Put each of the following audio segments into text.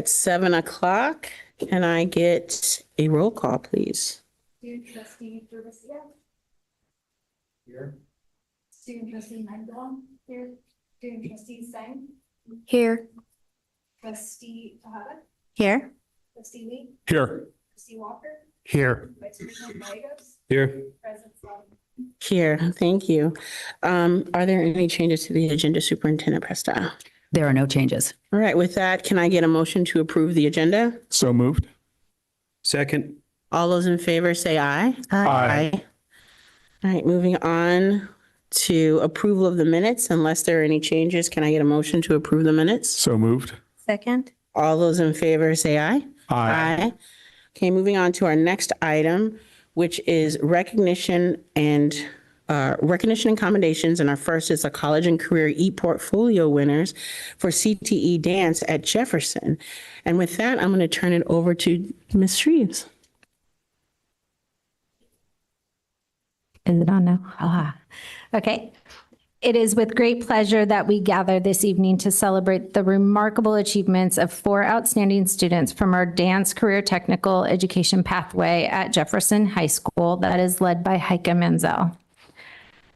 at 7 o'clock. Can I get a roll call, please? Student trustee Jefferson. Here. Student trustee Magdalene. Here. Student trustee Sang. Here. Trustee Tejada. Here. Trustee Lee. Here. Trustee Walker. Here. Vice President Gallegos. Here. President Sloan. Here, thank you. Are there any changes to the agenda, Superintendent Presta? There are no changes. All right, with that, can I get a motion to approve the agenda? So moved. Second. All those in favor say aye. Aye. All right, moving on to approval of the minutes. Unless there are any changes, can I get a motion to approve the minutes? So moved. Second. All those in favor say aye. Aye. Okay, moving on to our next item, which is recognition and commendations. And our first is a college and career e-portfolio winners for CTE dance at Jefferson. And with that, I'm going to turn it over to Ms. Shreves. Is it on now? Okay. It is with great pleasure that we gather this evening to celebrate the remarkable achievements of 4 outstanding students from our dance career technical education pathway at Jefferson High School that is led by Heike Menzel.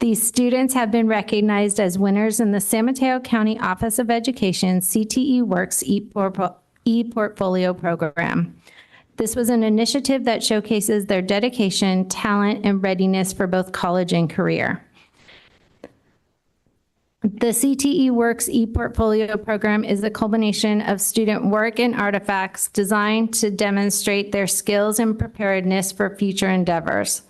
These students have been recognized as winners in the San Mateo County Office of Education CTE Works e-portfolio program. This was an initiative that showcases their dedication, talent, and readiness for both college and career. The CTE Works e-portfolio program is a culmination of student work and artifacts designed to demonstrate their skills and preparedness for future endeavors.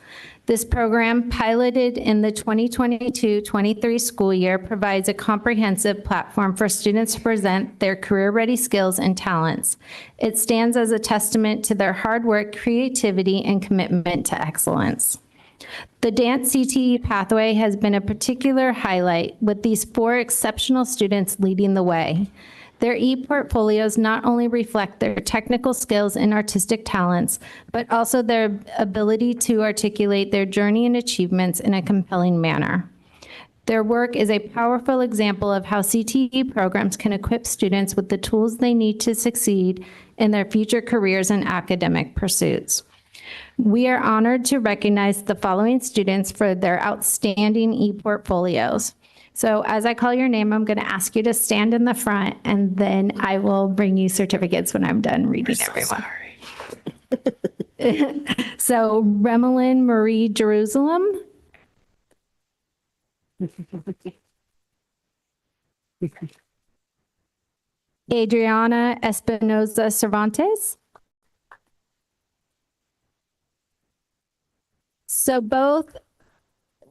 This program, piloted in the 2022-23 school year, provides a comprehensive platform for students to present their career-ready skills and talents. It stands as a testament to their hard work, creativity, and commitment to excellence. The dance CTE pathway has been a particular highlight, with these 4 exceptional students leading the way. Their e-portfolios not only reflect their technical skills and artistic talents, but also their ability to articulate their journey and achievements in a compelling manner. Their work is a powerful example of how CTE programs can equip students with the tools they need to succeed in their future careers and academic pursuits. We are honored to recognize the following students for their outstanding e-portfolios. So as I call your name, I'm going to ask you to stand in the front, and then I will bring you certificates when I'm done reading everyone. So Remelin Marie Jerusalem. Adriana Espinoza Cervantes. So both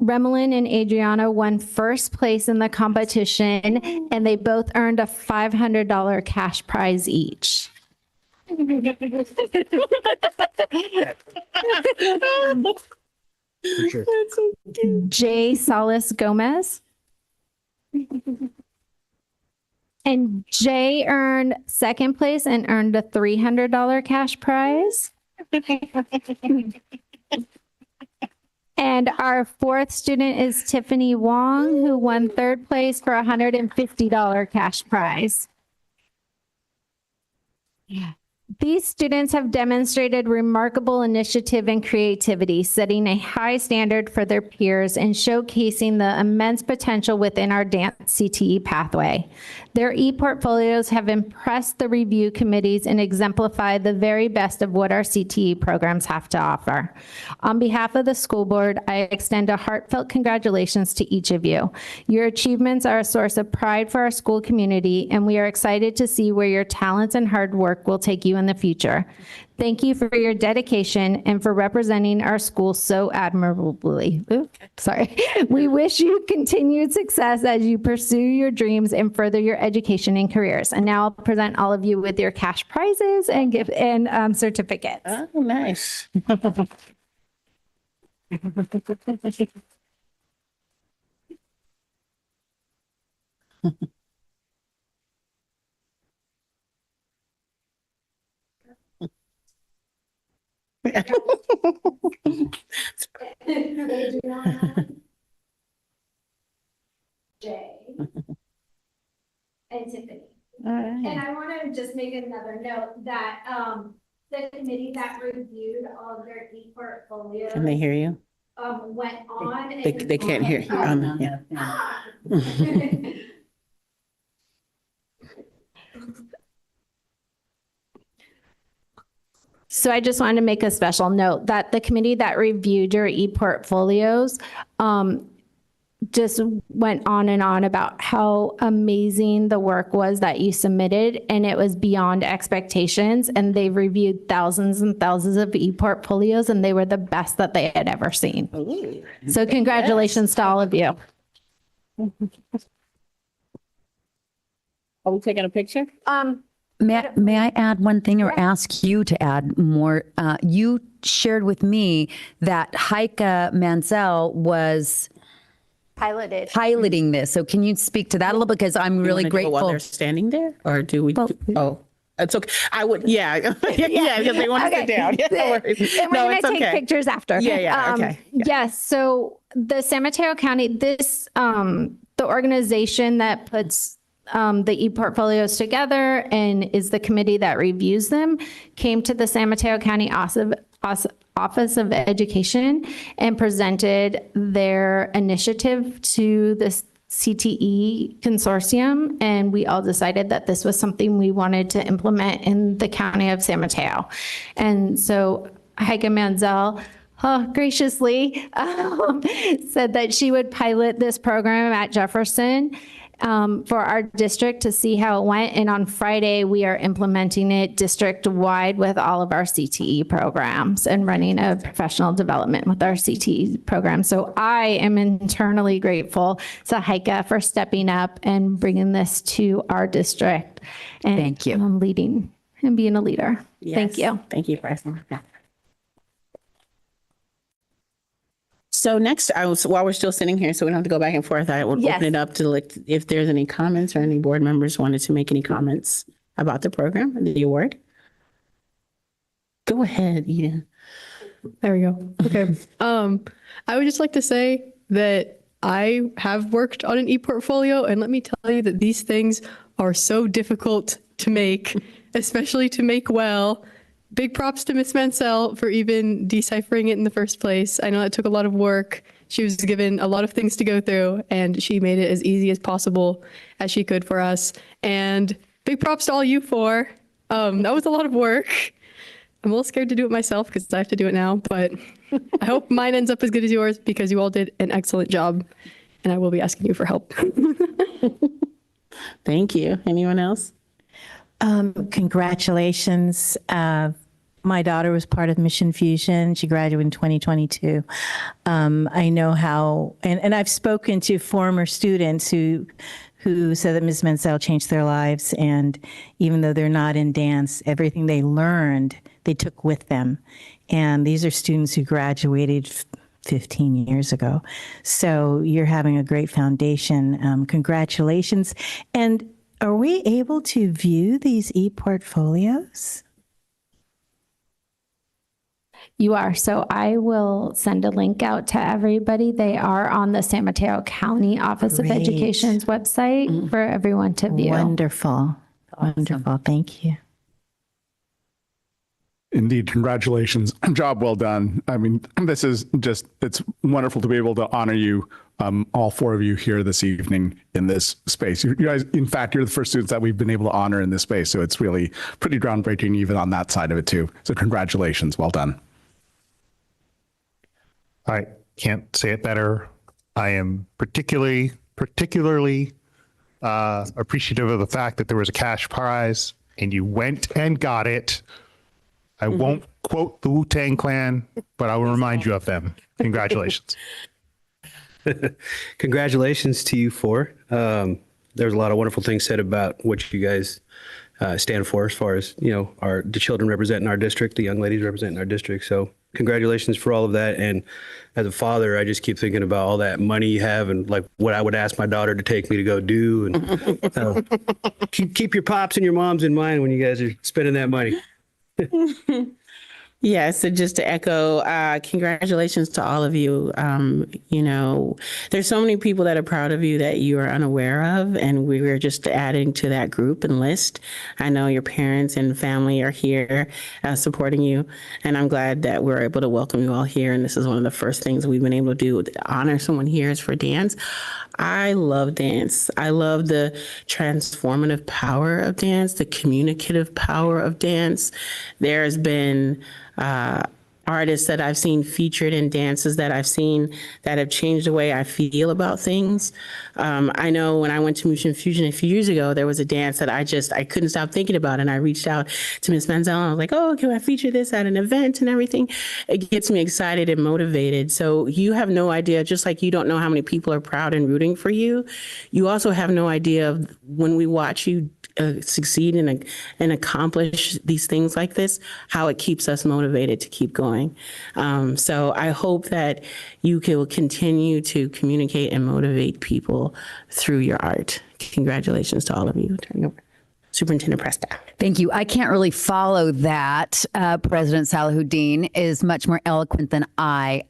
Remelin and Adriana won first place in the competition, and they both earned a $500 cash prize each. For sure. Jay Salas Gomez. And Jay earned second place and earned a $300 cash prize. And our 4th student is Tiffany Wong, who won 3rd place for a $150 cash prize. Yeah. These students have demonstrated remarkable initiative and creativity, setting a high standard for their peers and showcasing the immense potential within our dance CTE pathway. Their e-portfolios have impressed the review committees and exemplify the very best of what our CTE programs have to offer. On behalf of the school board, I extend a heartfelt congratulations to each of you. Your achievements are a source of pride for our school community, and we are excited to see where your talents and hard work will take you in the future. Thank you for your dedication and for representing our school so admirably. We wish you continued success as you pursue your dreams and further your education and careers. And now I'll present all of you with your cash prizes and certificates. Oh, nice. Adriana. Jay. And Tiffany. And I want to just make another note that, the committee that reviewed all of their e-portfolios, Can they hear you? went on. They can't hear you. Yeah. So I just wanted to make a special note that the committee that reviewed your e-portfolios just went on and on about how amazing the work was that you submitted, and it was beyond expectations. And they've reviewed thousands and thousands of e-portfolios, and they were the best that they had ever seen. So congratulations to all of you. Are we taking a picture? May I add one thing or ask you to add more? You shared with me that Heike Mansell was piloting this. So can you speak to that a little? Because I'm really Wanna go while grateful. they're standing there, or do we? Oh, it's okay. I would, yeah, yeah, because they want to sit down. Yeah, no worries. And we're No, going it's to take okay. pictures after. Yeah, okay. Yeah. Yes. So the San Mateo County, the organization that puts the e-portfolios together and is the committee that reviews them, came to the San Mateo County Office of Education and presented their initiative to the CTE consortium. And we all decided that this was something we wanted to implement in the county of San Mateo. And so Heike Mansell graciously said that she would pilot this program at Jefferson for our district to see how it went. And on Friday, we are implementing it district-wide with all of our CTE programs and running a professional development with our CTE program. So I am internally grateful to Heike for stepping up and bringing this to our district. And Thank you. Leading and being a leader. Thank Yes. you. Thank you, Preston. Yeah. So next, while we're still sitting here, so we don't have to go back and forth, I would Yes. open it up to if there's any comments or any board members wanted to make any comments about the program and the award. Go ahead, Eden. There we go. Okay. I would just like to say that I have worked on an e-portfolio, and let me tell you that these things are so difficult to make, especially to make well. Big props to Miss Mansell for even deciphering it in the first place. I know it took a lot of work. She was given a lot of things to go through, and she made it as easy as possible as she could for us. And big props to all you four. That was a lot of work. I'm a little scared to do it myself because I have to do it now, but I hope mine ends up as good as yours because you all did an excellent job, and I will be asking you for help. Thank you. Anyone else? Congratulations. My daughter was part of Mission Fusion. She graduated in 2022. I know how, and I've spoken to former students who said that Ms. Mansell changed their lives. And even though they're not in dance, everything they learned, they took with them. And these are students who graduated 15 years ago. So you're having a great foundation. Congratulations. And are we able to view these e-portfolios? You are. So I will send a link out to everybody. They are on the San Mateo County Office of Great. Education's website for everyone to view. Wonderful. Wonderful. Thank you. Indeed, congratulations. Job well done. I mean, this is just, it's wonderful to be able to honor you, all four of you here this evening in this space. You guys, in fact, you're the first students that we've been able to honor in this space. So it's really pretty groundbreaking even on that side of it too. So congratulations. Well done. I can't say it better. I am particularly appreciative of the fact that there was a cash prize and you went and got it. I won't quote the Wu-Tang Clan, but I will remind you of them. Congratulations. Congratulations to you four. There's a lot of wonderful things said about what you guys stand for as far as, you know, the children representing our district, the young ladies representing our district. So congratulations for all of that. And as a father, I just keep thinking about all that money you have and like what I would ask my daughter to take me to go do. And keep your pops and your moms in mind when you guys are spending that money. Yes, so just to echo, congratulations to all of you. You know, there's so many people that are proud of you that you are unaware of, and we were just adding to that group and list. I know your parents and family are here supporting you, and I'm glad that we're able to welcome you all here. And this is one of the first things we've been able to do to honor someone here is for dance. I love dance. I love the transformative power of dance, the communicative power of dance. There's been artists that I've seen featured in dances that I've seen that have changed the way I feel about things. I know when I went to Mission Fusion a few years ago, there was a dance that I couldn't stop thinking about. And I reached out to Ms. Menzel and I was like, oh, can I feature this at an event and everything? It gets me excited and motivated. So you have no idea, just like you don't know how many people are proud and rooting for you, you also have no idea of when we watch you succeed and accomplish these things like this, how it keeps us motivated to keep going. So I hope that you will continue to communicate and motivate people through your art. Congratulations to all of you. Turning over. Superintendent Presta. Thank you. I can't really follow that. President Salahuddin is much more eloquent than I.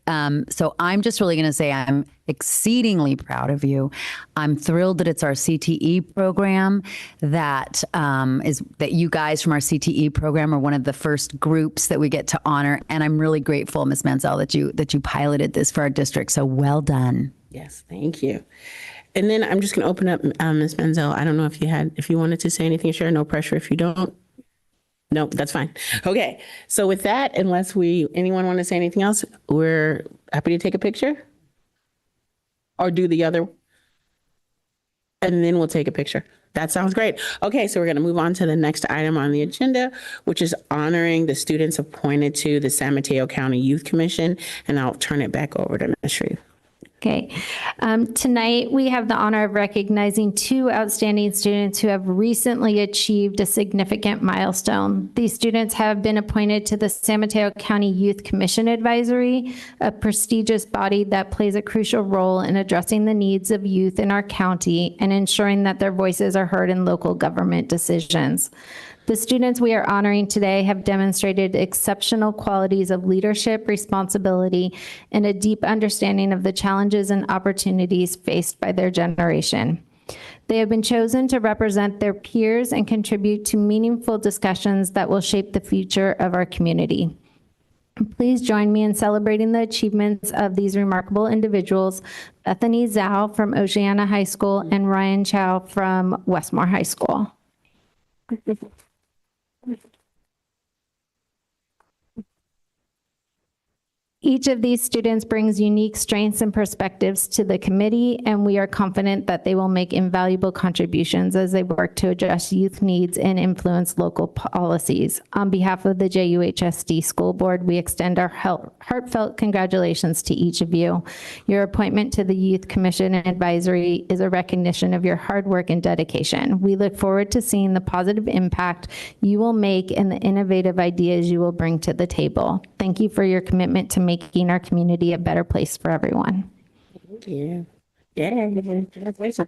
So I'm just really going to say I'm exceedingly proud of you. I'm thrilled that it's our CTE program that that you guys from our CTE program are one of the first groups that we get to honor. And I'm really grateful, Ms. Menzel, that you piloted this for our district. So well done. Yes, thank you. And then I'm just going to open up, Ms. Menzel. I don't know if you wanted to say anything, share, no pressure if you don't. No, that's fine. Okay. So with that, unless anyone want to say anything else, we're happy to take a picture or do the other. And then we'll take a picture. That sounds great. Okay. So we're going to move on to the next item on the agenda, which is honoring the students appointed to the San Mateo County Youth Commission. And I'll turn it back over to Ms. Shreve. Okay. Tonight, we have the honor of recognizing two outstanding students who have recently achieved a significant milestone. These students have been appointed to the San Mateo County Youth Commission Advisory, a prestigious body that plays a crucial role in addressing the needs of youth in our county and ensuring that their voices are heard in local government decisions. The students we are honoring today have demonstrated exceptional qualities of leadership, responsibility, and a deep understanding of the challenges and opportunities faced by their generation. They have been chosen to represent their peers and contribute to meaningful discussions that will shape the future of our community. Please join me in celebrating the achievements of these remarkable individuals, Bethany Zhao from Oceana High School and Ryan Chow from Westmore High School. Each of these students brings unique strengths and perspectives to the committee, and we are confident that they will make invaluable contributions as they work to address youth needs and influence local policies. On behalf of the JUHSD School Board, we extend our heartfelt congratulations to each of you. Your appointment to the Youth Commission and Advisory is a recognition of your hard work and dedication. We look forward to seeing the positive impact you will make and the innovative ideas you will bring to the table. Thank you for your commitment to making our community a better place for everyone. Thank you. Yeah. Congratulations.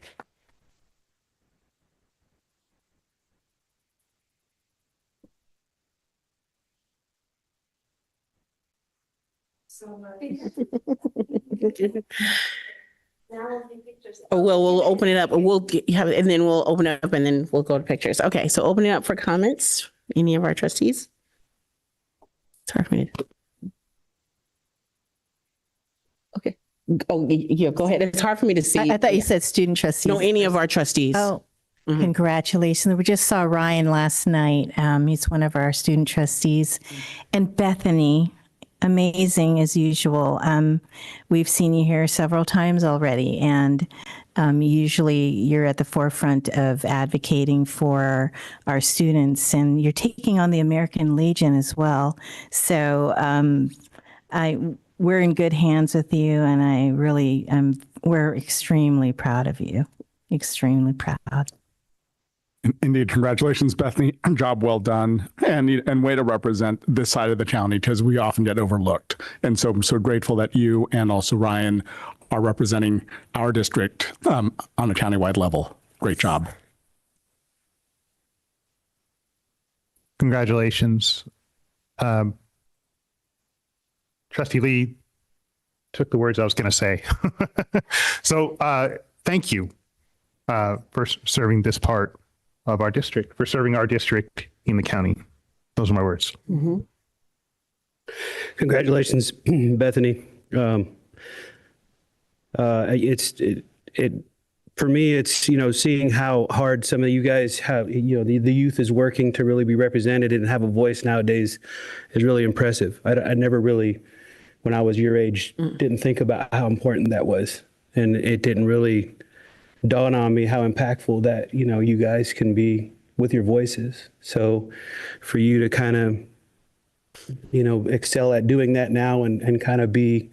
Oh, well, we'll open it up. And then we'll open it up and then we'll go to pictures. Okay, so open it up for comments. Any of our trustees? It's hard for me to. Okay. Oh, yeah, go ahead. It's hard for me to see. I thought you said student trustees. No, any of our trustees. Oh, congratulations. We just saw Ryan last night. He's one of our student trustees. And Bethany, amazing as usual. We've seen you here several times already, and usually you're at the forefront of advocating for our students, and you're taking on the American Legion as well. So we're in good hands with you, and I really we're extremely proud of you. Extremely proud. Indeed, congratulations, Bethany. Job well done, and way to represent this side of the county, because we often get overlooked. And so I'm so grateful that you and also Ryan are representing our district on a countywide level. Great job. Congratulations. Trustee Lee took the words I was going to say. So thank you for serving this part of our district, for serving our district in the county. Those are my words. Congratulations, Bethany. For me, it's, seeing how hard some of you guys have, the youth is working to really be represented and have a voice nowadays is really impressive. I never really, when I was your age, didn't think about how important that was. And it didn't really dawn on me how impactful that, you guys can be with your voices. So for you to kind of, excel at doing that now and kind of be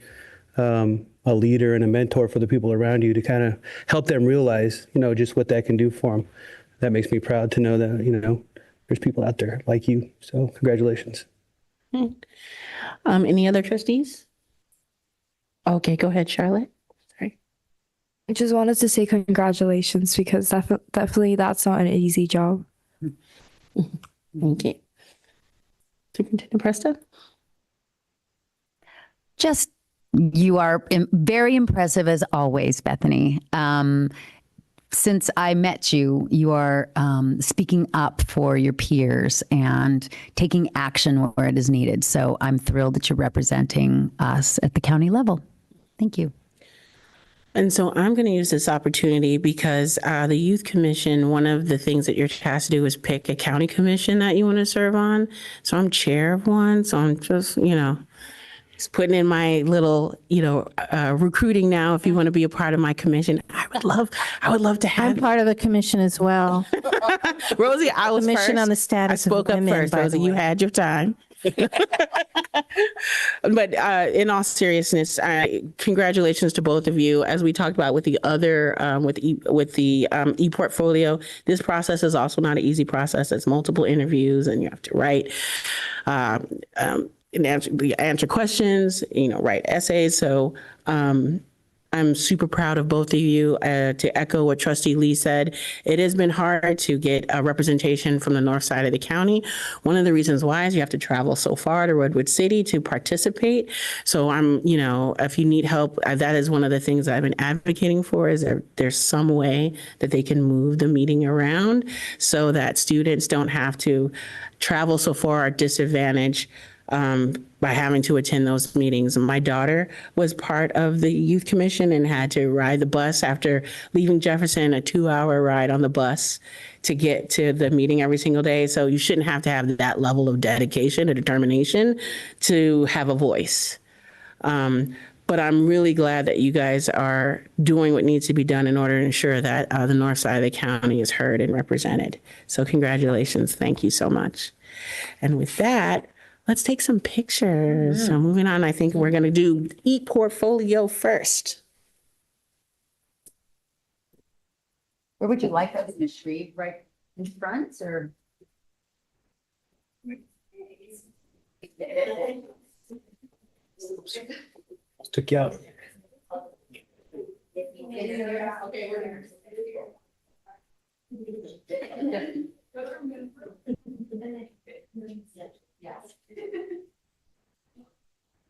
a leader and a mentor for the people around you to kind of help them realize, just what that can do for them. That makes me proud to know that, there's people out there like you. So congratulations. Any other trustees? Okay, go ahead, Charlotte. Sorry. I just wanted to say congratulations because definitely that's not an easy job. Thank you. Superintendent Presta? Just, you are very impressive as always, Bethany. Since I met you, you are speaking up for your peers and taking action where it is needed. So I'm thrilled that you're representing us at the county level. Thank you. And so I'm going to use this opportunity because the Youth Commission, one of the things that you're tasked to do is pick a county commission that you want to serve on. So I'm chair of one. So I'm just, just putting in my little, recruiting now. If you want to be a part of my commission, I would love to I'm have part of the commission as well. Rosie. I was Commission first. on the status I spoke of up women, first, by the Rosie. You way. had your time. But in all seriousness, congratulations to both of you. As we talked about with the other, with the e-portfolio, this process is also not an easy process. It's multiple interviews and you have to write and answer questions, write essays. So I'm super proud of both of you. To echo what Trustee Lee said, it has been hard to get a representation from the north side of the county. One of the reasons why is you have to travel so far to Redwood City to participate. So if you need help, that is one of the things that I've been advocating for, is there's some way that they can move the meeting around so that students don't have to travel so far at disadvantage by having to attend those meetings. My daughter was part of the youth commission and had to ride the bus after leaving Jefferson, a 2-hour ride on the bus to get to the meeting every single day. So you shouldn't have to have that level of dedication or determination to have a voice. But I'm really glad that you guys are doing what needs to be done in order to ensure that the north side of the county is heard and represented. So congratulations. Thank you so much. And with that, let's take some pictures. So moving on, I think we're going to do e-portfolio first. Where would you like us in the street? Right in front or? Took you out.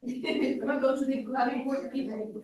I'm gonna go to the clubbing board people.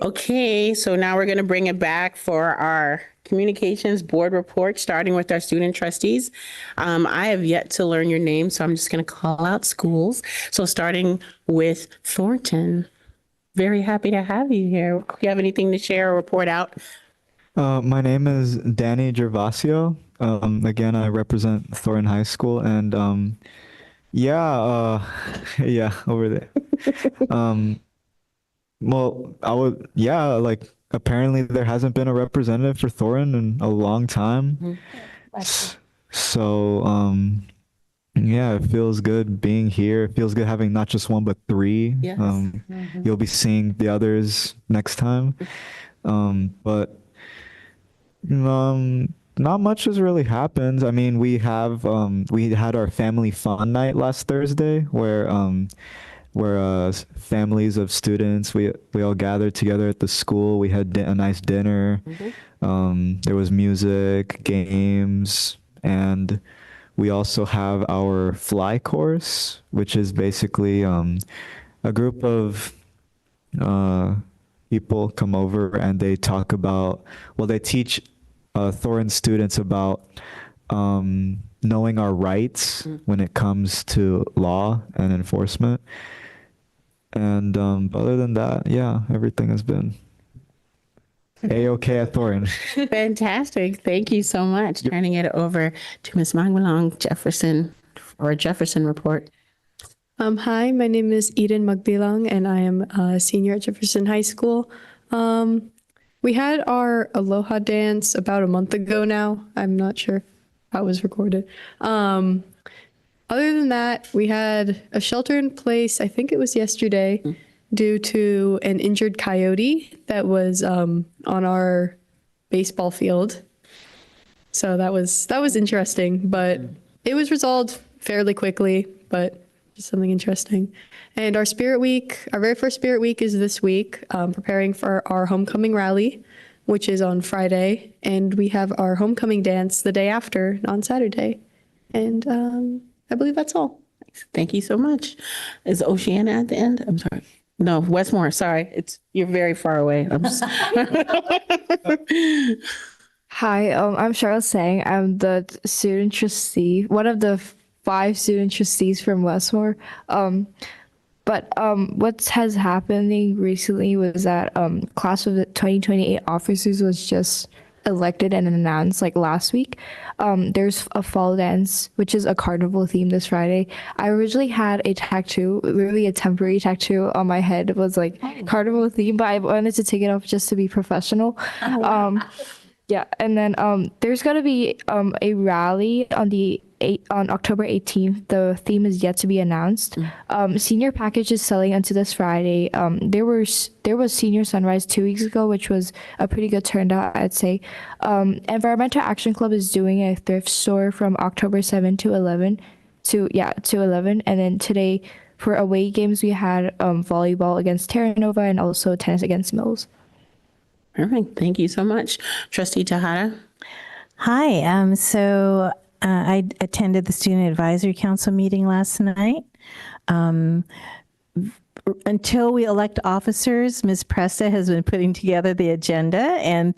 Okay, so now we're going to bring it back for our communications board report, starting with our student trustees. I have yet to learn your name, so I'm just going to call out schools. So starting with Thornton, very happy to have you here. Do you have anything to share or report out? My name is Danny Gervasio. Again, I represent Thornton High School, and yeah, yeah, over there. Well, like apparently there hasn't been a representative for Thornton in a long time. So, yeah, it feels good being here. It feels good having not just one, but three. Yes. You'll be seeing the others next time. But not much has really happened. I mean, we had our family fun night last Thursday where families of students, we all gathered together at the school. We had a nice dinner. There was music, games, and we also have our fly course, which is basically a group of people come over and they talk about, well, they teach Thornton students about knowing our rights when it comes to law and enforcement. And other than that, yeah, everything has been A-okay at Thornton. Fantastic. Thank you so much. Turning it over to Ms. Magmalong Jefferson for a Jefferson report. Hi, my name is Eden Magbilang, and I am a senior at Jefferson High School. We had our Aloha dance about a month ago now. I'm not sure if that was recorded. Other than that, we had a shelter in place, I think it was yesterday, due to an injured coyote that was on our baseball field. So that was interesting, but it was resolved fairly quickly, but just something interesting. And our Spirit Week, our very first Spirit Week is this week, preparing for our homecoming rally, which is on Friday. And we have our homecoming dance the day after, on Saturday. And I believe that's all. Thank you so much. Is Oceana at the end? I'm sorry. No, Westmore. Sorry. You're very far away. I'm Hi, I'm Charlotte Sang. I'm the student trustee, one of the 5 student trustees from Westmore. But what has happening recently was that class of the 2028 officers was just elected and announced like last week. There's a fall dance, which is a carnival theme this Friday. I originally had a tattoo, really a temporary tattoo on my head. It was like carnival theme, but I wanted to take it off just to be professional. Yeah, and then there's gonna be a rally on October 18th. The theme is yet to be announced. Senior package is selling until this Friday. There was Senior Sunrise 2 weeks ago, which was a pretty good turnout, I'd say. Environmental Action Club is doing a thrift store from October 7th to 11 to 11, and then today for away games we had volleyball against Terra Nova and also tennis against Mills. Perfect. Thank you so much. Trustee Tahada. Hi. So I attended the Student Advisory Council meeting last night. until we elect officers, Ms. Presta has been putting together the agenda, and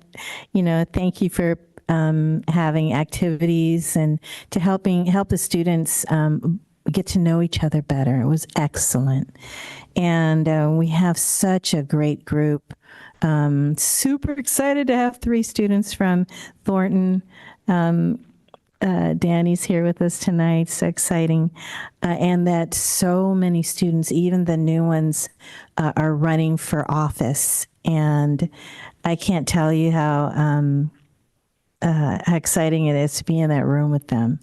thank you for having activities and to help the students get to know each other better. It was excellent, and we have such a great group. Super excited to have 3 students from Thornton. Danny's here with us tonight. So exciting. And that so many students, even the new ones, are running for office. And I can't tell you how exciting it is to be in that room with them.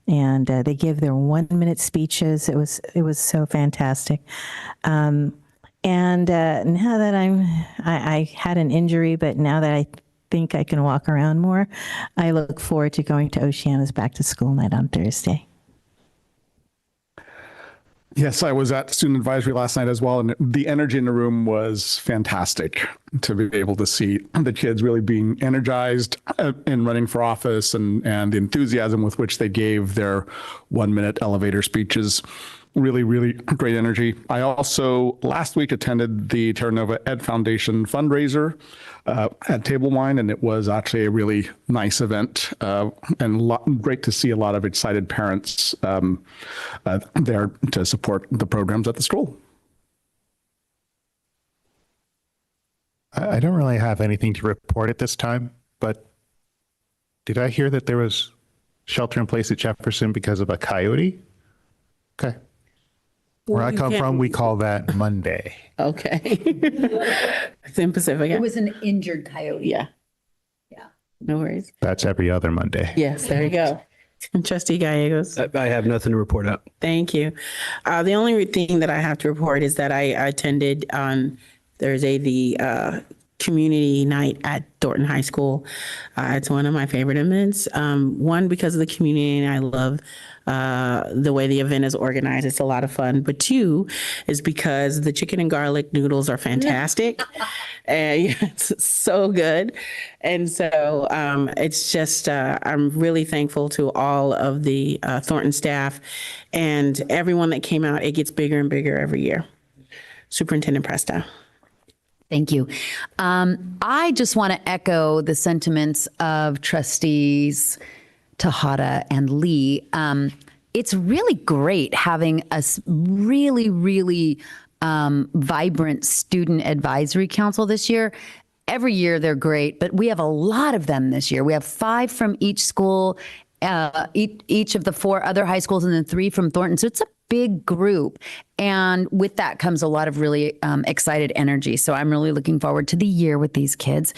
And they give their 1-minute speeches. It was so fantastic. And now that I had an injury, but now that I think I can walk around more, I look forward to going to Oceana's back to school night on Thursday. Yes, I was at student advisory last night as well, and the energy in the room was fantastic to be able to see the kids really being energized and running for office, and the enthusiasm with which they gave their 1-minute elevator speeches. Really, really great energy. I also last week attended the Terra Nova Ed Foundation fundraiser at Table Wine, and it was actually a really nice event and great to see a lot of excited parents there to support the programs at the school. I don't really have anything to report at this time, but did I hear that there was shelter in place at Jefferson because of a coyote? Okay. Where I come from, we call that Monday. Okay. It's in Pacifica. It was an injured coyote. Yeah. Yeah. No worries. That's every other Monday. Yes, there you go. Trustee Gallegos. I have nothing to report out. Thank you. The only thing that I have to report is that I attended on Thursday the community night at Thornton High School. It's one of my favorite events. One, because of the community, and I love the way the event is organized. It's a lot of fun. But 2 is because the chicken and garlic noodles are fantastic. And it's so good. And so it's just, I'm really thankful to all of the Thornton staff and everyone that came out. It gets bigger and bigger every year. Superintendent Presta. Thank you. I just want to echo the sentiments of trustees Tejada and Lee. It's really great having a really, really vibrant student advisory council this year. Every year they're great, but we have a lot of them this year. We have 5 from each school, each of the 4 other high schools, and then 3 from Thornton. So it's a big group. And with that comes a lot of really excited energy. So I'm really looking forward to the year with these kids.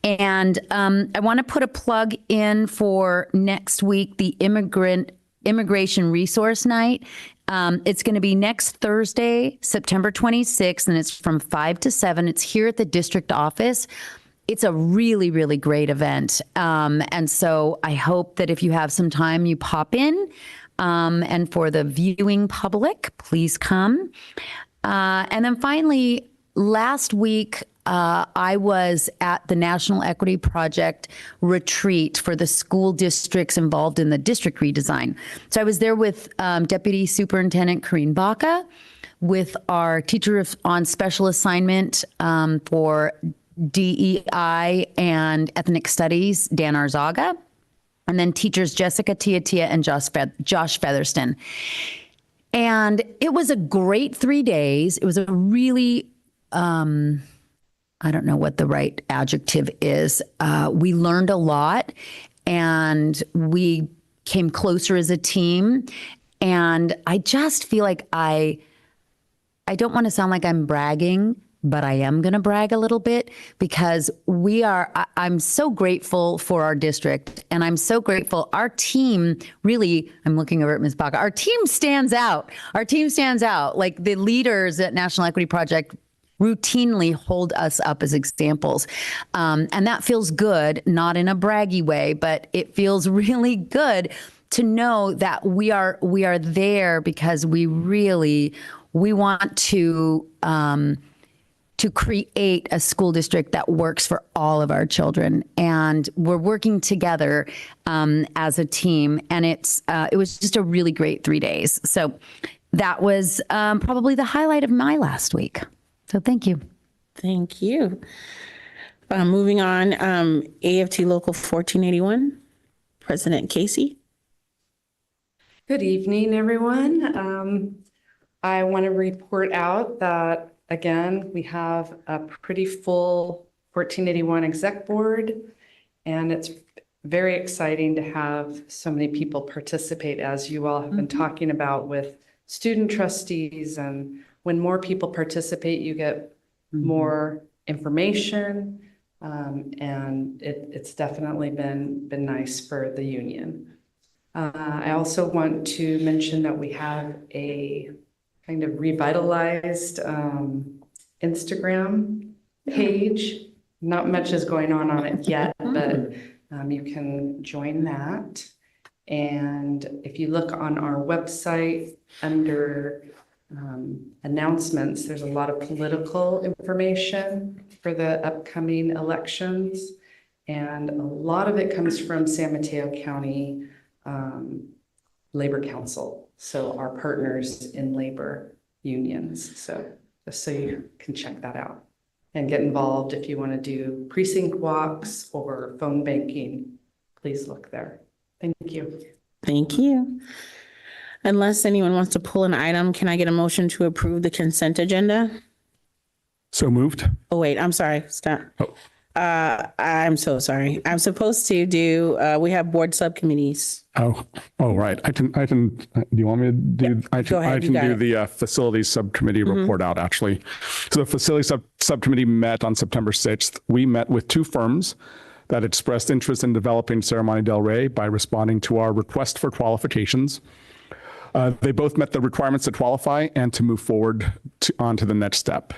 And I want to put a plug in for next week, the Immigration Resource Night. It's going to be next Thursday, September 26th, and it's from 5 to 7. It's here at the district office. It's a really, really great event. And so I hope that if you have some time, you pop in. And for the viewing public, please come. And then finally, last week, I was at the National Equity Project retreat for the school districts involved in the district redesign. So I was there with Deputy Superintendent Karine Baca, with our teacher on special assignment for DEI and ethnic studies, Dan Arzaga, and then teachers Jessica Tiatia and Josh Featherston. And it was a great 3 days. It was a really, I don't know what the right adjective is. We learned a lot and we came closer as a team. And I just feel like I don't want to sound like I'm bragging, but I am going to brag a little bit because I'm so grateful for our district, and I'm so grateful. Our team really, I'm looking over at Ms. Baca, our team stands out. Our team stands out. Like the leaders at National Equity Project routinely hold us up as examples. And that feels good, not in a braggy way, but it feels really good to know that we are there because we want to create a school district that works for all of our children. And we're working together as a team. And it was just a really great 3 days. So that was probably the highlight of my last week. So thank you. Thank you. Moving on, AFT Local 1481, President Casey. Good evening, everyone. I want to report out that, again, we have a pretty full 1481 exec board, and it's very exciting to have so many people participate, as you all have been talking about with student trustees. And when more people participate, you get more information, and it's definitely been nice for the union. I also want to mention that we have a kind of revitalized Instagram page. Not much is going on it yet, but you can join that. And if you look on our website under announcements, there's a lot of political information for the upcoming elections. And a lot of it comes from San Mateo County Labor Council. So our partners in labor unions. So just so you can check that out and get involved if you want to do precinct walks or phone banking, please look there. Thank you. Thank you. Unless anyone wants to pull an item, can I get a motion to approve the consent agenda? So moved. Oh, wait, I'm sorry. Stop. Oh. I'm so sorry. I'm supposed to do, we have board subcommittees. Oh, right. I can, do you want me to do, go ahead, I you can got do it. the facilities subcommittee report out, actually. So the facilities subcommittee met on September 6th. We met with two firms that expressed interest in developing Ceremony Del Rey by responding to our request for qualifications. They both met the requirements to qualify and to move forward on to the next step.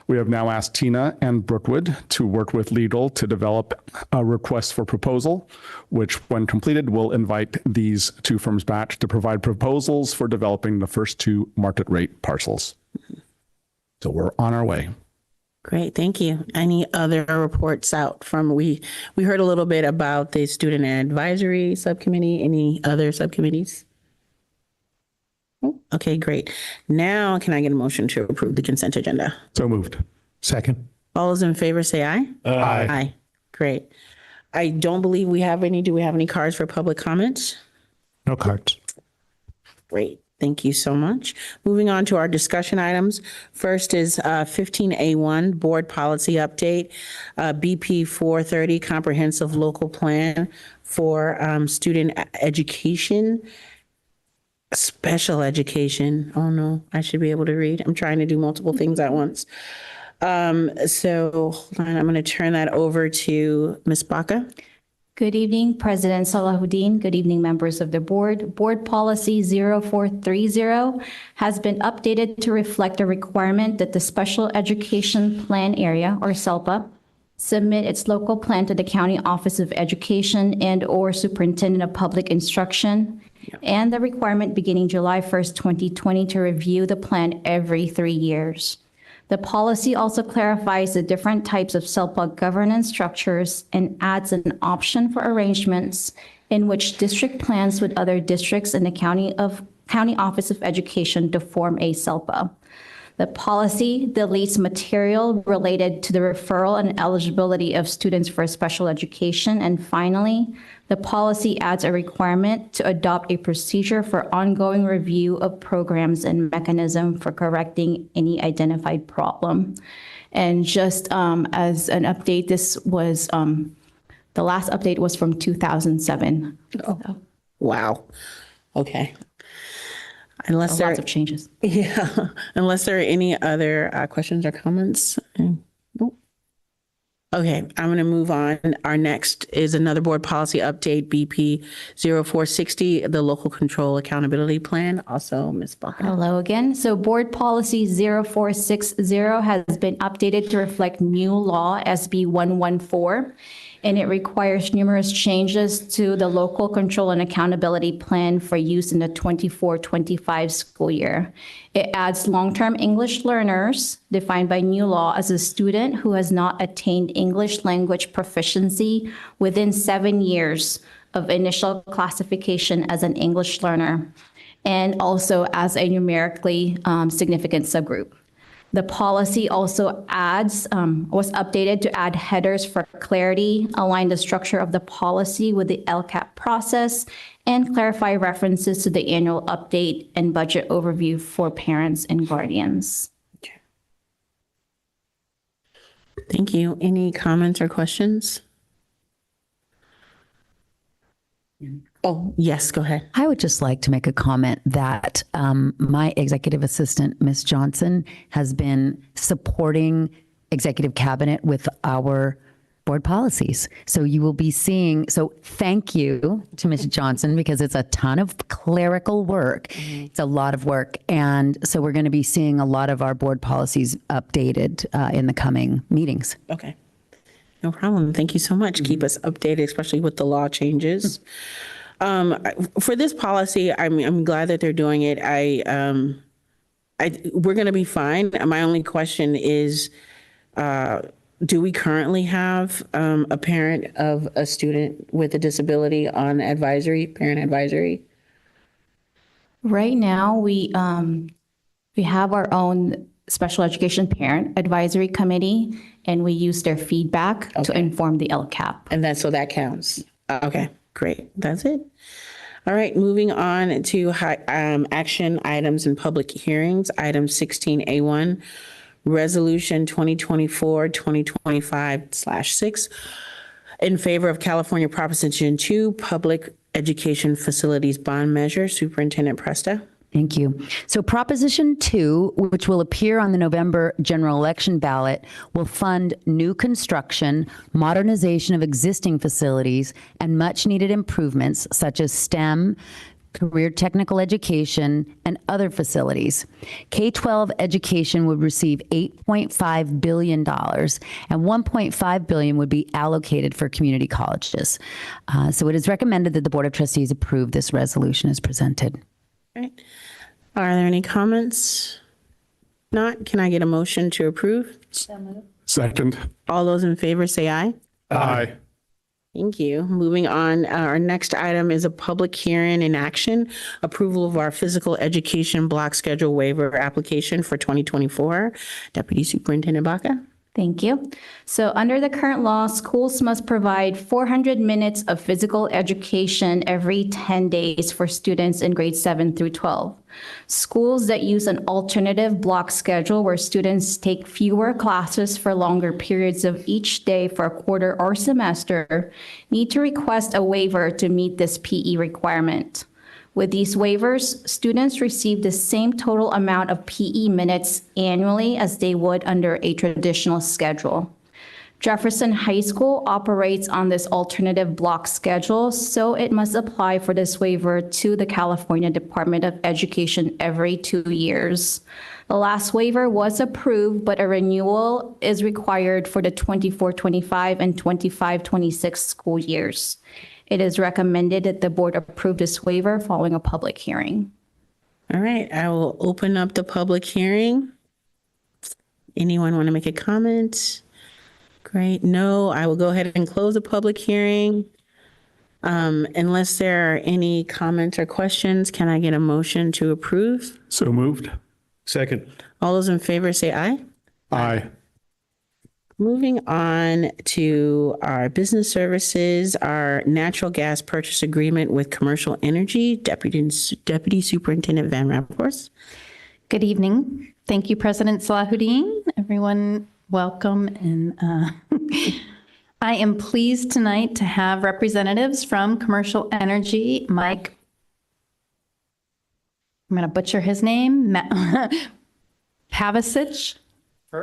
We have now asked Tina and Brookwood to work with legal to develop a request for proposal, which when completed will invite these two firms back to provide proposals for developing the first two market rate parcels. So we're on our way. Great, thank you. Any other reports out from, we heard a little bit about the student advisory subcommittee. Any other subcommittees? Okay, great. Now can I get a motion to approve the consent agenda? So moved. Second. All those in favor say aye. Aye. Aye. Great. I don't believe we have any. Do we have any cards for public comments? No cards. Great. Thank you so much. Moving on to our discussion items. First is 15A1 Board Policy Update, BP 430 Comprehensive Local Plan for Student Education, Special Education. Oh no, I should be able to read. I'm trying to do multiple things at once. So hold on, I'm going to turn that over to Ms. Baca. Good evening, President Salahuddin. Good evening, members of the board. Board Policy 0430 has been updated to reflect a requirement that the Special Education Plan Area, or SELPA, submit its local plan to the County Office of Education and/or Superintendent of Public Instruction, and the requirement beginning July 1st, 2020 to review the plan every 3 years. The policy also clarifies the different types of SELPA governance structures and adds an option for arrangements in which district plans with other districts in the County Office of Education to form a SELPA. The policy deletes material related to the referral and eligibility of students for special education. And finally, the policy adds a requirement to adopt a procedure for ongoing review of programs and mechanism for correcting any identified problem. And just as an update, this was, the last update was from 2007. Oh, wow. Okay. Unless there Lots of changes. Yeah, unless there are any other questions or comments. Nope. Okay, I'm going to move on. Our next is another board policy update, BP 0460, the Local Control Accountability Plan. Also, Ms. Baca. Hello again. So Board Policy 0460 has been updated to reflect new law, SB 114, and it requires numerous changes to the Local Control and Accountability Plan for use in the 24-25 school year. It adds long-term English learners, defined by new law as a student who has not attained English language proficiency within 7 years of initial classification as an English learner. and also as a numerically significant subgroup. The policy also was updated to add headers for clarity, align the structure of the policy with the LCAP process, and clarify references to the annual update and budget overview for parents and guardians. Thank you. Any comments or questions? Oh, yes, go ahead. I would just like to make a comment that my executive assistant, Ms. Johnson, has been supporting executive cabinet with our board policies. So you will be seeing, so thank you to Ms. Johnson, because it's a ton of clerical work. It's a lot of work. And so we're going to be seeing a lot of our board policies updated in the coming meetings. Okay. No problem. Thank you so much. Keep us updated, especially with the law changes. For this policy, I'm glad that they're doing it. We're going to be fine. My only question is, do we currently have a parent of a student with a disability on parent advisory? Right now, we have our own special education parent advisory committee, and we use their feedback to inform the LCAP. And so that counts. Okay, great. That's it. All right, moving on to action items and public hearings. Item 16A1, Resolution 2024-2025/6 in favor of California Proposition 2, Public Education Facilities Bond Measure. Superintendent Presta. Thank you. So Proposition 2, which will appear on the November general election ballot, will fund new construction, modernization of existing facilities, and much needed improvements such as STEM, career technical education, and other facilities. K-12 education would receive $8.5 billion, and $1.5 billion would be allocated for community colleges. So it is recommended that the Board of Trustees approve this resolution as presented. Right. Are there any comments? Not, can I get a motion to approve? Second. All those in favor say aye. Aye. Thank you. Moving on, our next item is a public hearing in action, approval of our physical education block schedule waiver application for 2024. Deputy Superintendent Baca. Thank you. So under the current law, schools must provide 400 minutes of physical education every 10 days for students in grades 7 through 12. Schools that use an alternative block schedule where students take fewer classes for longer periods of each day for a quarter or semester need to request a waiver to meet this PE requirement. With these waivers, students receive the same total amount of PE minutes annually as they would under a traditional schedule. Jefferson High School operates on this alternative block schedule, so it must apply for this waiver to the California Department of Education every 2 years. The last waiver was approved, but a renewal is required for the 24-25 and 25-26 school years. It is recommended that the board approve this waiver following a public hearing. All right, I will open up the public hearing. Anyone want to make a comment? Great. No, I will go ahead and close the public hearing. Unless there are any comments or questions, can I get a motion to approve? So moved. Second. All those in favor say aye. Aye. Moving on to our business services, our natural gas purchase agreement with Commercial Energy, Deputy Superintendent Van Rappaport. Good evening. Thank you, President Salahuddin. Everyone, welcome. And I am pleased tonight to have representatives from Commercial Energy, Mike, I'm going to butcher his name, Pavicic,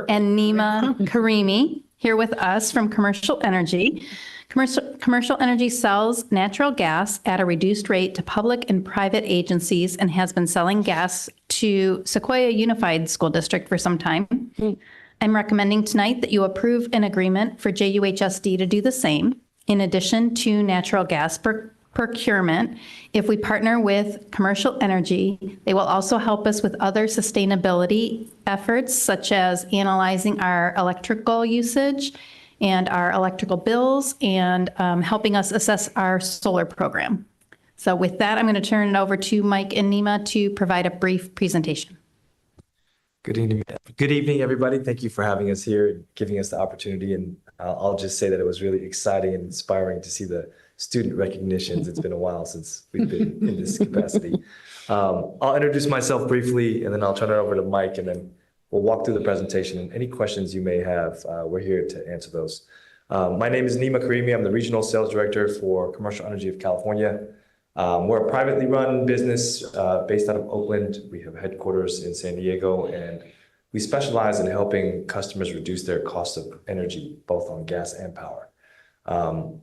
and Nima Karimi here with us from Commercial Energy. Commercial Energy sells natural gas at a reduced rate to public and private agencies and has been selling gas to Sequoia Unified School District for some time. I'm recommending tonight that you approve an agreement for JUHSD to do the same. In addition to natural gas procurement, if we partner with Commercial Energy, they will also help us with other sustainability efforts, such as analyzing our electrical usage and our electrical bills and helping us assess our solar program. So with that, I'm going to turn it over to Mike and Nima to provide a brief presentation. Good evening, everybody. Thank you for having us here and giving us the opportunity. And I'll just say that it was really exciting and inspiring to see the student recognitions. It's been a while since we've been in this capacity. I'll introduce myself briefly, and then I'll turn it over to Mike, and then we'll walk through the presentation. And any questions you may have, we're here to answer those. My name is Nima Karimi. I'm the Regional Sales Director for Commercial Energy of California. We're a privately run business based out of Oakland. We have headquarters in San Diego, and we specialize in helping customers reduce their cost of energy, both on gas and power.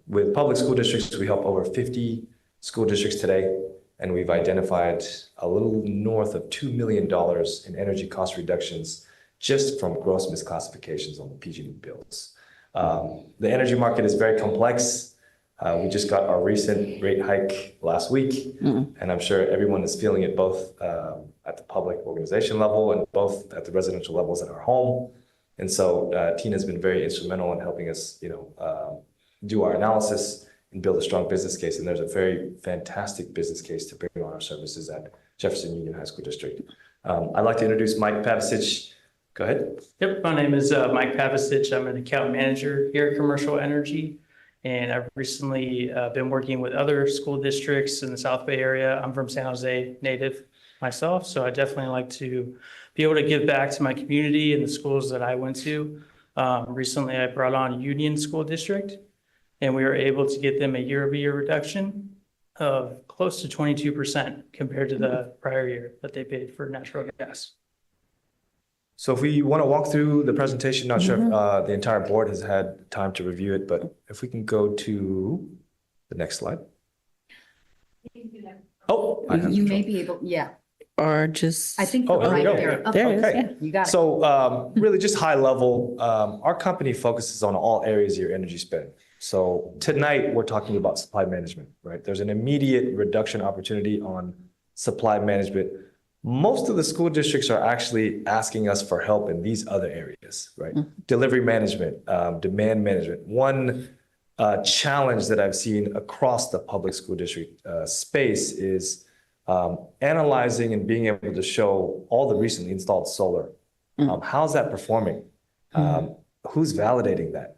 With public school districts, we help over 50 school districts today, and we've identified a little north of $2 million in energy cost reductions just from gross misclassifications on the PG&E bills. The energy market is very complex. We just got our recent rate hike last week, and I'm sure everyone is feeling it both at the public organization level and both at the residential levels in our home. And so Tina's been very instrumental in helping us, do our analysis and build a strong business case. And there's a very fantastic business case to bring on our services at Jefferson Union High School District. I'd like to introduce Mike Pavicic. Go ahead. Yep, my name is Mike Pavicic. I'm an account manager here at Commercial Energy. And I've recently been working with other school districts in the South Bay area. I'm from San Jose native myself, so I definitely like to be able to give back to my community and the schools that I went to. Recently, I brought on Union School District, and we were able to get them a year-over-year reduction of close to 22% compared to the prior year that they paid for natural gas. So if we want to walk through the presentation, not sure if the entire board has had time to review it, but if we can go to the next slide. Oh, You may be able, yeah. Or just. I think Oh, there we right go. there. There it is, Okay. yeah. You got it. So really just high level, our company focuses on all areas of your energy spend. So tonight we're talking about supply management, right? There's an immediate reduction opportunity on supply management. Most of the school districts are actually asking us for help in these other areas, right? Delivery management, demand management. One challenge that I've seen across the public school district space is analyzing and being able to show all the recently installed solar. How's that performing? Who's validating that?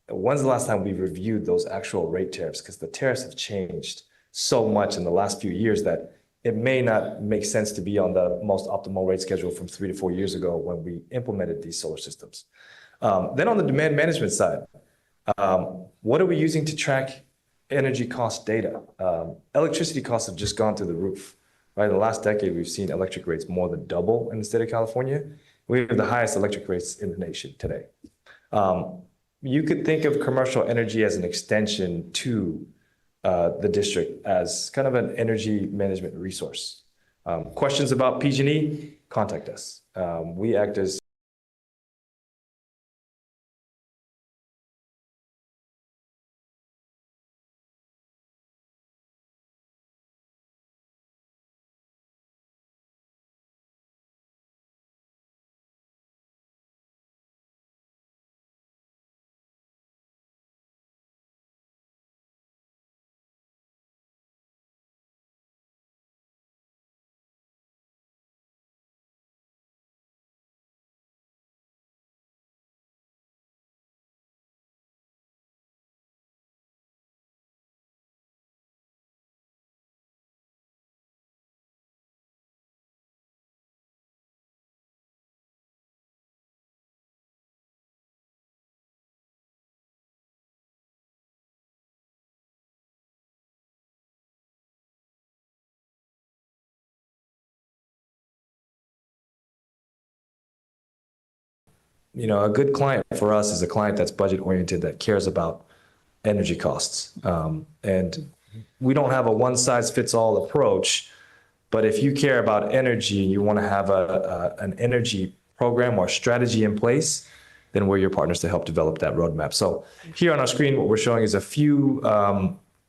When's the last time we reviewed those actual rate tariffs? Because the tariffs have changed so much in the last few years that it may not make sense to be on the most optimal rate schedule from 3 to 4 years ago when we implemented these solar systems. Then on the demand management side, what are we using to track energy cost data? Electricity costs have just gone through the roof, right? In the last decade, we've seen electric rates more than double in the state of California. We have the highest electric rates in the nation today. You could think of commercial energy as an extension to the district as kind of an energy management resource. Questions about PG&E? Contact us. We act as a good client for us is a client that's budget oriented, that cares about energy costs. And we don't have a one size fits all approach, but if you care about energy and you want to have an energy program or strategy in place, then we're your partners to help develop that roadmap. So here on our screen, what we're showing is a few,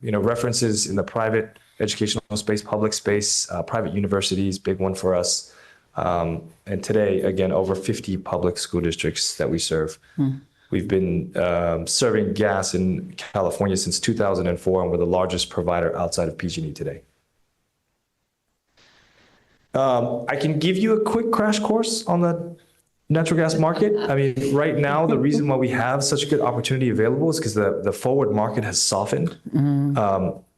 references in the private educational space, public space, private universities, big one for us. And today, again, over 50 public school districts that we serve. We've been serving gas in California since 2004, and we're the largest provider outside of PG&E today. I can give you a quick crash course on the natural gas market. I mean, right now, the reason why we have such a good opportunity available is because the forward market has softened.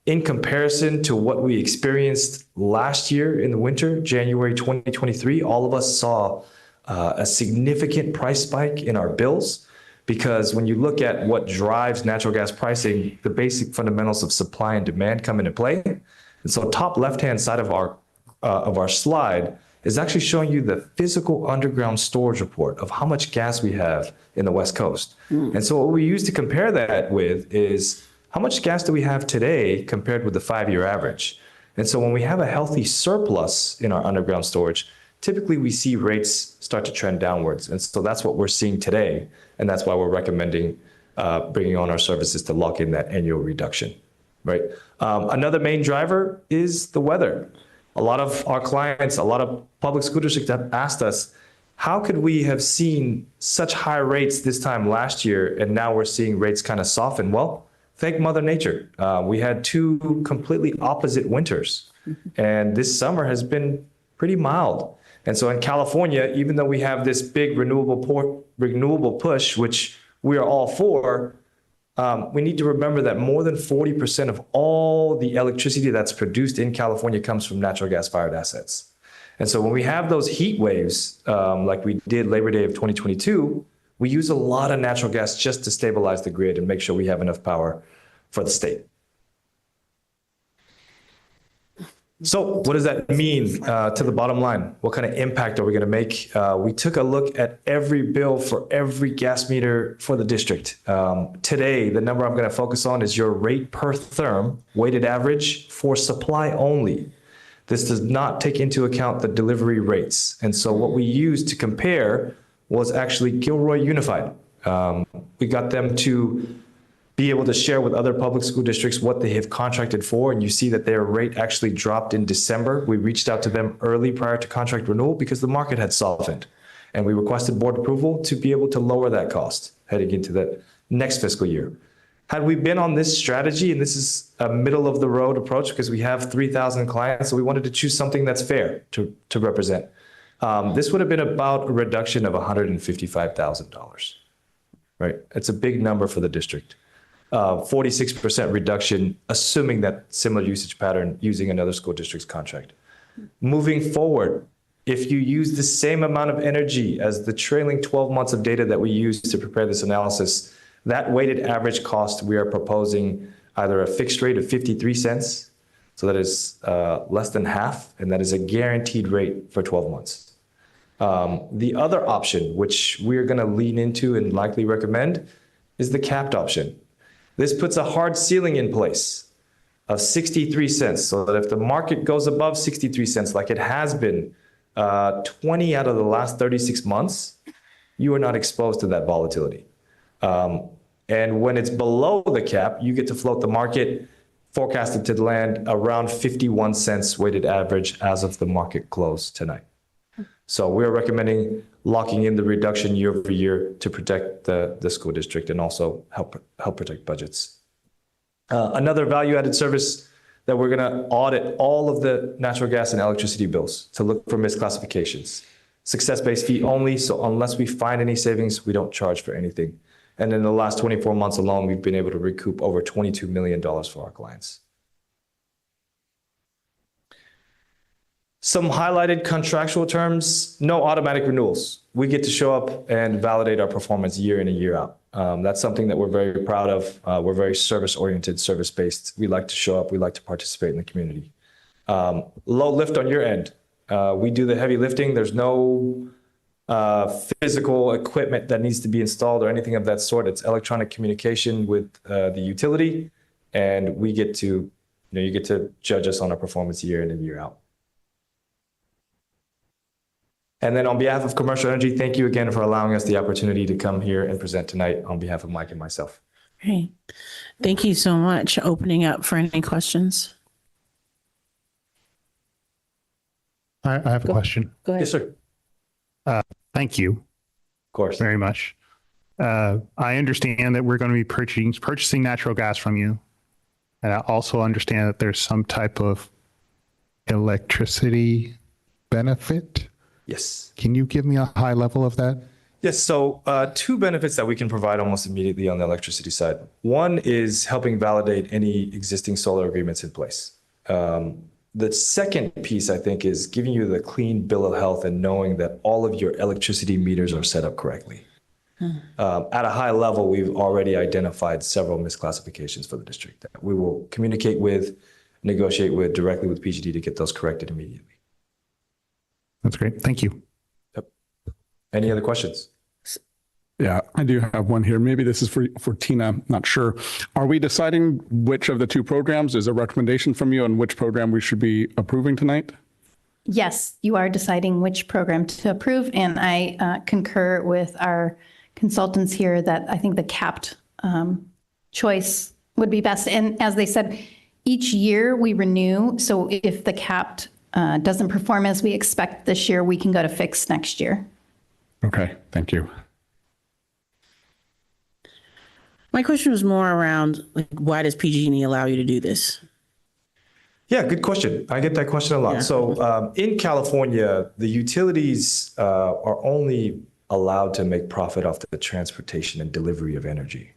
In comparison to what we experienced last year in the winter, January 2023, all of us saw a significant price spike in our bills, because when you look at what drives natural gas pricing, the basic fundamentals of supply and demand come into play. And so top left-hand side of our slide is actually showing you the physical underground storage report of how much gas we have in the West Coast. And so what we use to compare that with is how much gas do we have today compared with the 5-year average? And so when we have a healthy surplus in our underground storage, typically we see rates start to trend downwards. And so that's what we're seeing today. And that's why we're recommending bringing on our services to lock in that annual reduction, right? Another main driver is the weather. A lot of our clients, a lot of public school districts have asked us, how could we have seen such high rates this time last year and now we're seeing rates kind of soften? Well, thank Mother Nature. We had 2 completely opposite winters, and this summer has been pretty mild. And so in California, even though we have this big renewable push, which we are all for, we need to remember that more than 40% of all the electricity that's produced in California comes from natural gas-fired assets. And so when we have those heat waves, like we did Labor Day of 2022, we use a lot of natural gas just to stabilize the grid and make sure we have enough power for the state. So what does that mean to the bottom line? What kind of impact are we going to make? We took a look at every bill for every gas meter for the district. Today, the number I'm going to focus on is your rate per therm, weighted average for supply only. This does not take into account the delivery rates. And so what we used to compare was actually Gilroy Unified. We got them to be able to share with other public school districts what they have contracted for, and you see that their rate actually dropped in December. We reached out to them early prior to contract renewal because the market had softened, and we requested board approval to be able to lower that cost heading into the next fiscal year. Had we been on this strategy, and this is a middle-of-the-road approach because we have 3,000 clients, so we wanted to choose something that's fair to represent. This would have been about a reduction of $155,000, right? It's a big number for the district. 46% reduction, assuming that similar usage pattern using another school district's contract. Moving forward, if you use the same amount of energy as the trailing 12 months of data that we used to prepare this analysis, that weighted average cost, we are proposing either a fixed rate of 53 cents, so that is less than half, and that is a guaranteed rate for 12 months. The other option, which we're going to lean into and likely recommend, is the capped option. This puts a hard ceiling in place of 63 cents, so that if the market goes above 63 cents, like it has been 20 out of the last 36 months, you are not exposed to that volatility. And when it's below the cap, you get to float the market, forecasted to land around 51 cents weighted average as of the market close tonight. So we're recommending locking in the reduction year over year to protect the school district and also help protect budgets. Another value-added service that we're going to audit all of the natural gas and electricity bills to look for misclassifications. Success-based fee only, so unless we find any savings, we don't charge for anything. And in the last 24 months alone, we've been able to recoup over $22 million for our clients. Some highlighted contractual terms: no automatic renewals. We get to show up and validate our performance year in and year out. That's something that we're very proud of. We're very service-oriented, service-based. We like to show up. We like to participate in the community. Low lift on your end. We do the heavy lifting. There's no physical equipment that needs to be installed or anything of that sort. It's electronic communication with the utility, and we get to, you get to judge us on our performance year in and year out. And then on behalf of Commercial Energy, thank you again for allowing us the opportunity to come here and present tonight on behalf of Mike and myself. Great. Thank you so much. Opening up for any questions. I have a question. Go ahead. Yes, sir. Thank you. Of course. Very much. I understand that we're going to be purchasing natural gas from you. And I also understand that there's some type of electricity benefit. Yes. Can you give me a high level of that? Yes. So two benefits that we can provide almost immediately on the electricity side. One is helping validate any existing solar agreements in place. The second piece, I think, is giving you the clean bill of health and knowing that all of your electricity meters are set up correctly. At a high level, we've already identified several misclassifications for the district that we will communicate with, negotiate with directly with PG&E to get those corrected immediately. That's great. Thank you. Yep. Any other questions? Yeah, I do have one here. Maybe this is for Tina, not sure. Are we deciding which of the two programs is a recommendation from you and which program we should be approving tonight? Yes, you are deciding which program to approve, and I concur with our consultants here that I think the capped choice would be best. And as they said, each year we renew, so if the capped doesn't perform as we expect this year, we can go to fixed next year. Okay, thank you. My question was more around, like, why does PG&E allow you to do this? Yeah, good question. I get that question a lot. Yeah. So in California, the utilities are only allowed to make profit off the transportation and delivery of energy.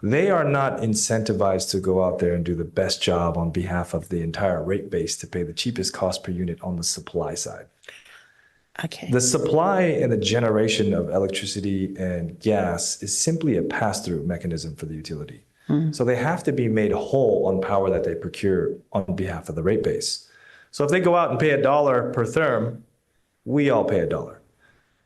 They are not incentivized to go out there and do the best job on behalf of the entire rate base to pay the cheapest cost per unit on the supply side. Okay. The supply and the generation of electricity and gas is simply a pass-through mechanism for the utility. So they have to be made whole on power that they procure on behalf of the rate base. So if they go out and pay $1 per therm, we all pay $1.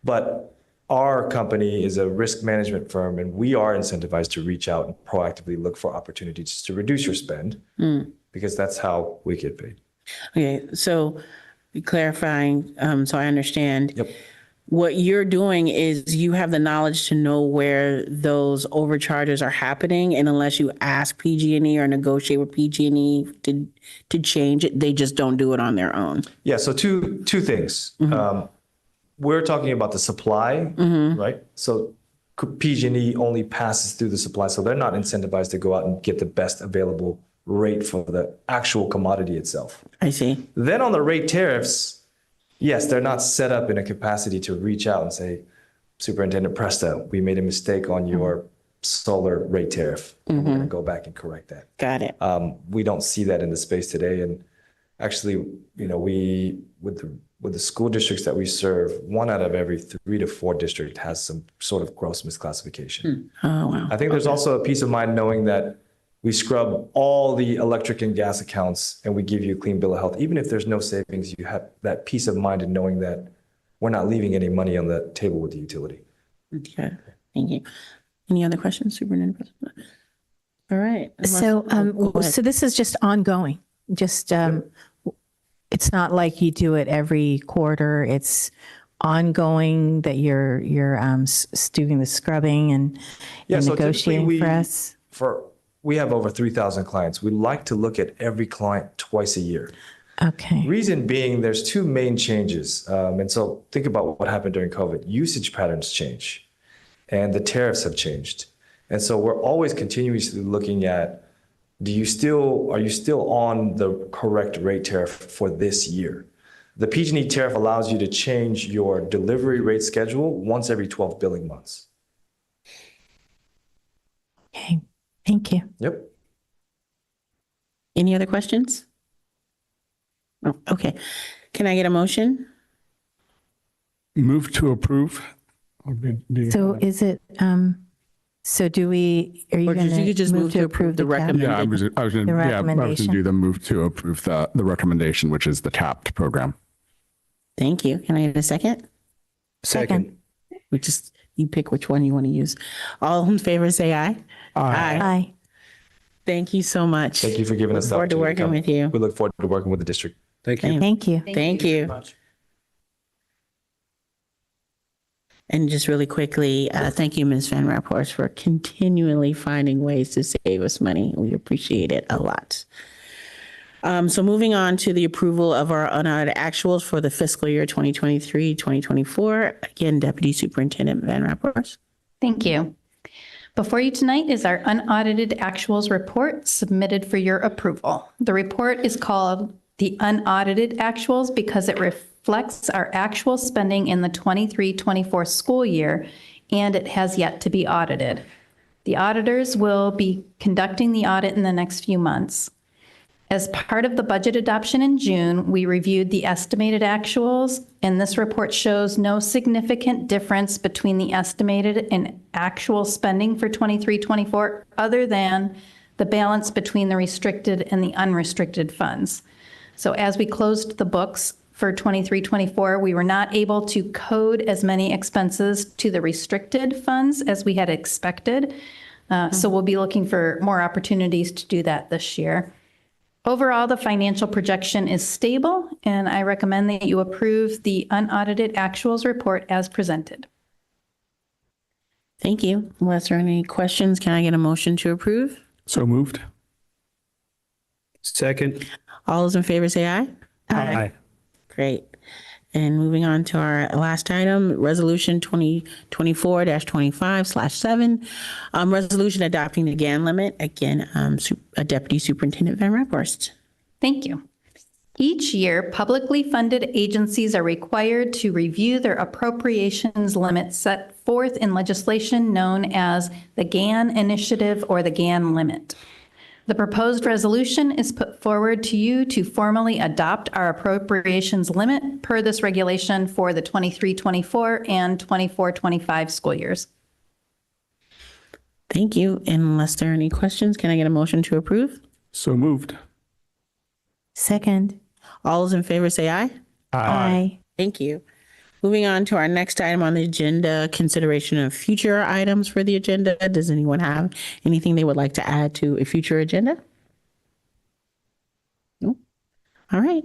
But our company is a risk management firm, and we are incentivized to reach out and proactively look for opportunities to reduce your spend because that's how we get paid. Okay, so clarifying, so I understand. Yep. What you're doing is you have the knowledge to know where those overcharges are happening, and unless you ask PG&E or negotiate with PG&E to change it, they just don't do it on their own. Yeah, so two things. We're talking about the supply, right? So PG&E only passes through the supply, so they're not incentivized to go out and get the best available rate for the actual commodity itself. I see. Then on the rate tariffs, yes, they're not set up in a capacity to reach out and say, Superintendent Presta, we made a mistake on your solar rate tariff. We're going to go back and correct that. Got it. We don't see that in the space today. And actually, you know, we, with the school districts that we serve, 1 out of every 3 to 4 districts has some sort of gross misclassification. Oh, wow. I think there's also a peace of mind knowing that we scrub all the electric and gas accounts and we give you a clean bill of health. Even if there's no savings, you have that peace of mind in knowing that we're not leaving any money on the table with the utility. Okay, thank you. Any other questions, Superintendent? All right. So, so this is just ongoing, just, it's not like you do it every quarter. It's ongoing that you're doing the scrubbing and So negotiating for us. We have over 3,000 clients. We like to look at every client twice a year. Okay. Reason being, there's 2 main changes. And so think about what happened during COVID. Usage patterns change and the tariffs have changed. And so we're always continuously looking at, are you still on the correct rate tariff for this year? The PG&E tariff allows you to change your delivery rate schedule once every 12 billing months. Okay. Thank you. Yep. Any other questions? Oh, okay. Can I get a motion? Move to approve. So is it, so do we, are you Or going you could just to move to approve the cap? recommended? Yeah, I was going to recommendation. do the move to approve the recommendation, which is the capped program. Thank you. Can I get a second? Second. You pick which one you want to use. All in favor, say aye. Aye. Thank you so much. Thank you for giving us the Look forward to opportunity working with you. We look forward to working with the district. Thank you. Thank you. Thank you. And just really quickly, thank you, Ms. Van Rapport, for continually finding ways to save us money. We appreciate it a lot. So moving on to the approval of our unaudited actuals for the fiscal year 2023, 2024. Again, Deputy Superintendent Van Rapport. Thank you. Before you tonight is our unaudited actuals report submitted for your approval. The report is called the unaudited actuals because it reflects our actual spending in the 23-24 school year, and it has yet to be audited. The auditors will be conducting the audit in the next few months. As part of the budget adoption in June, we reviewed the estimated actuals, and this report shows no significant difference between the estimated and actual spending for 23-24, other than the balance between the restricted and the unrestricted funds. So as we closed the books for 23-24, we were not able to code as many expenses to the restricted funds as we had expected. So we'll be looking for more opportunities to do that this year. Overall, the financial projection is stable, and I recommend that you approve the unaudited actuals report as presented. Thank you. Unless there are any questions, can I get a motion to approve? So moved. Second. All those in favor say aye. Aye. Great. And moving on to our last item, Resolution 2024-25/7, resolution adopting the GAN limit. Again, Deputy Superintendent Van Raphorst. Thank you. Each year, publicly funded agencies are required to review their appropriations limits set forth in legislation known as the GAN Initiative or the GAN Limit. The proposed resolution is put forward to you to formally adopt our appropriations limit per this regulation for the 23-24 and 24-25 school years. Thank you. Unless there are any questions, can I get a motion to approve? So moved. Second. All those in favor say aye. Aye. Thank you. Moving on to our next item on the agenda, consideration of future items for the agenda. Does anyone have anything they would like to add to a future agenda? No? All right.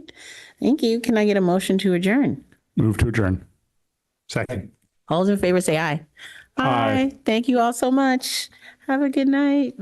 Thank you. Can I get a motion to adjourn? Move to adjourn. Second. All those in favor say aye. Aye. Thank you all so much. Have a good night.